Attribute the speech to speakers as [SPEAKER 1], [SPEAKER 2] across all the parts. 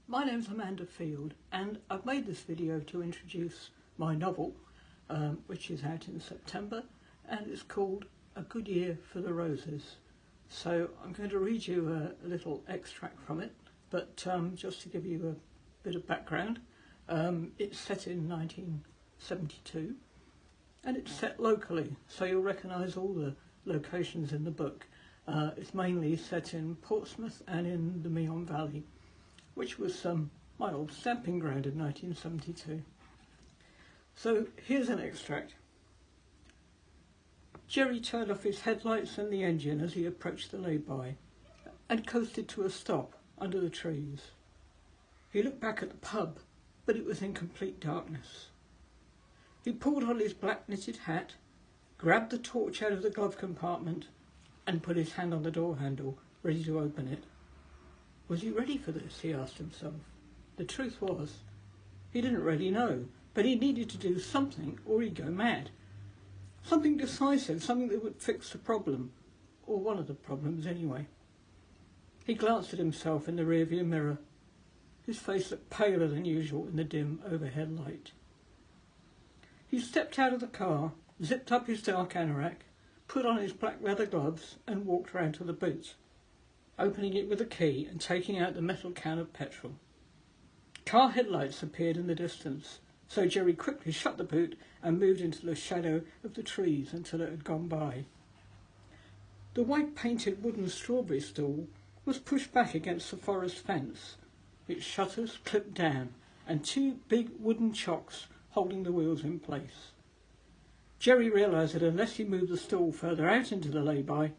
[SPEAKER 1] My name's Amanda Field, and I've made this video to introduce my novel, which is out in September, and it's called A Good Year for the Roses. So I'm going to read you a little extract from it, but just to give you a bit of background, it's set in 1972, and it's set locally, so you'll recognise all the locations in the book. It's mainly set in Portsmouth and in the Meon Valley, which was my old stamping ground in 1972. So here's an extract. Jerry turned off his headlights and the engine as he approached the lay-by and coasted to a stop under the trees. He looked back at the pub, but it was in complete darkness. He pulled on his black knitted hat, grabbed the torch out of the glove compartment and put his hand on the door handle, ready to open it. Was he ready for this? He asked himself. The truth was, he didn't really know, but he needed to do something or he'd go mad. Something decisive, something that would fix the problem, or one of the problems anyway. He glanced at himself in the rearview mirror. His face looked paler than usual in the dim overhead light. He stepped out of the car, zipped up his dark anorak, put on his black leather gloves and walked round to the boot, opening it with a key and taking out the metal can of petrol. Car headlights appeared in the distance, so Jerry quickly shut the boot and moved into the shadow of the trees until it had gone by. The white-painted wooden strawberry stall was pushed back against the forest fence, its shutters clipped down and two big wooden chocks holding the wheels in place. Jerry realised that unless he moved the stall further out into the lay-by,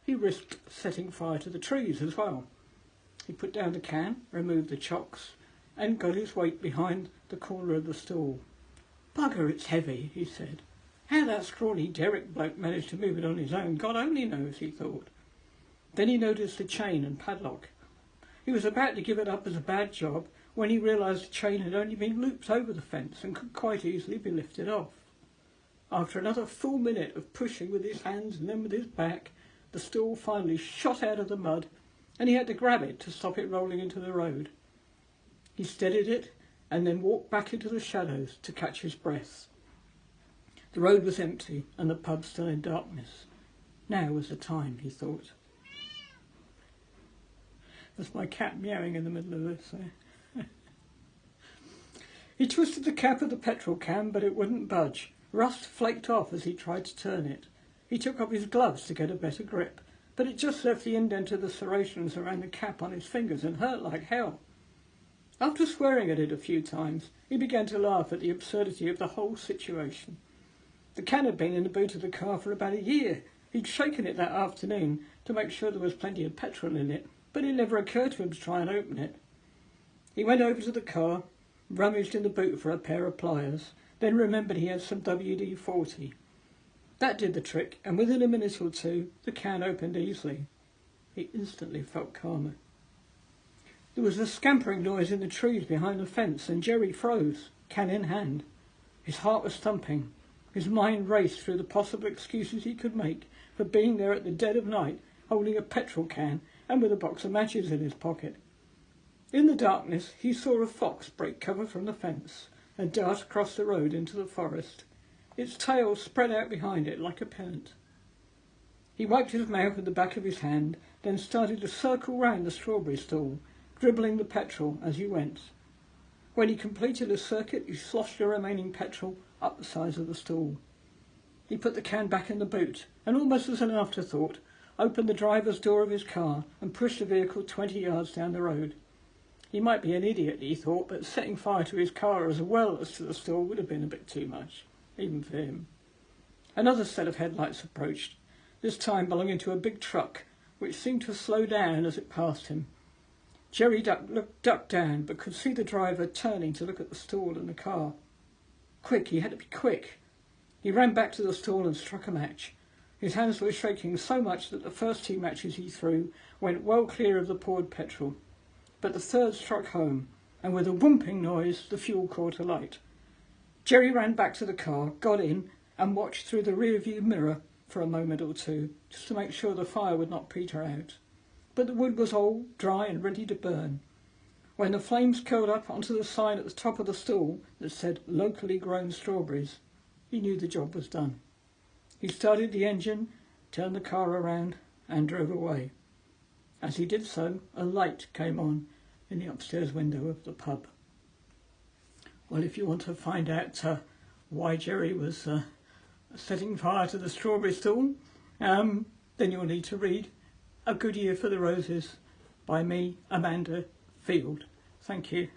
[SPEAKER 1] he risked setting fire to the trees as well. He put down the can, removed the chocks, and got his weight behind the corner of the stall. "Bugger, it's heavy," he said. "How that scrawny Derrick bloke managed to move it on his own, God only knows," he thought. Then he noticed the chain and padlock. He was about to give it up as a bad job when he realised the chain had only been looped over the fence and could quite easily be lifted off. After another full minute of pushing with his hands and then with his back, the stall finally shot out of the mud and he had to grab it to stop it rolling into the road. He steadied it and then walked back into the shadows to catch his breath. The road was empty and the pub still in darkness. Now was the time, he thought. That's my cat meowing in the middle of this. He twisted the cap of the petrol can, but it wouldn't budge. Rust flaked off as he tried to turn it. He took off his gloves to get a better grip, but it just left the indent of the serrations around the cap on his fingers and hurt like hell. After swearing at it a few times, he began to laugh at the absurdity of the whole situation. The can had been in the boot of the car for about a year. He'd shaken it that afternoon to make sure there was plenty of petrol in it, but it never occurred to him to try and open it. He went over to the car, rummaged in the boot for a pair of pliers, then remembered he had some WD-40. That did the trick, and within a minute or two, the can opened easily. He instantly felt calmer. There was a scampering noise in the trees behind the fence, and Jerry froze, can in hand. His heart was thumping. His mind raced through the possible excuses he could make for being there at the dead of night, holding a petrol can and with a box of matches in his pocket. In the darkness, he saw a fox break cover from the fence and dart across the road into the forest, its tail spread out behind it like a pennant. He wiped his mouth with the back of his hand, then started to circle round the strawberry stall, dribbling the petrol as he went. When he completed the circuit, he sloshed the remaining petrol up the sides of the stall. He put the can back in the boot, and almost as an afterthought, opened the driver's door of his car and pushed the vehicle 20 yards down the road. He might be an idiot, he thought, but setting fire to his car as well as to the stall would have been a bit too much, even for him. Another set of headlights approached, this time belonging to a big truck, which seemed to slow down as it passed him. Jerry ducked down, but could see the driver turning to look at the stall and the car. Quick, he had to be quick. He ran back to the stall and struck a match. His hands were shaking so much that the first 2 matches he threw went well clear of the poured petrol. But the third struck home, and with a whomping noise, the fuel caught alight. Jerry ran back to the car, got in, and watched through the rear-view mirror for a moment or two, just to make sure the fire would not peter out. But the wood was old, dry, and ready to burn. When the flames curled up onto the sign at the top of the stall that said locally grown strawberries, he knew the job was done. He started the engine, turned the car around and drove away. As he did so, a light came on in the upstairs window of the pub. Well, if you want to find out why Jerry was setting fire to the strawberry stall, then you'll need to read A Good Year for the Roses by me, Amanda Field. Thank you.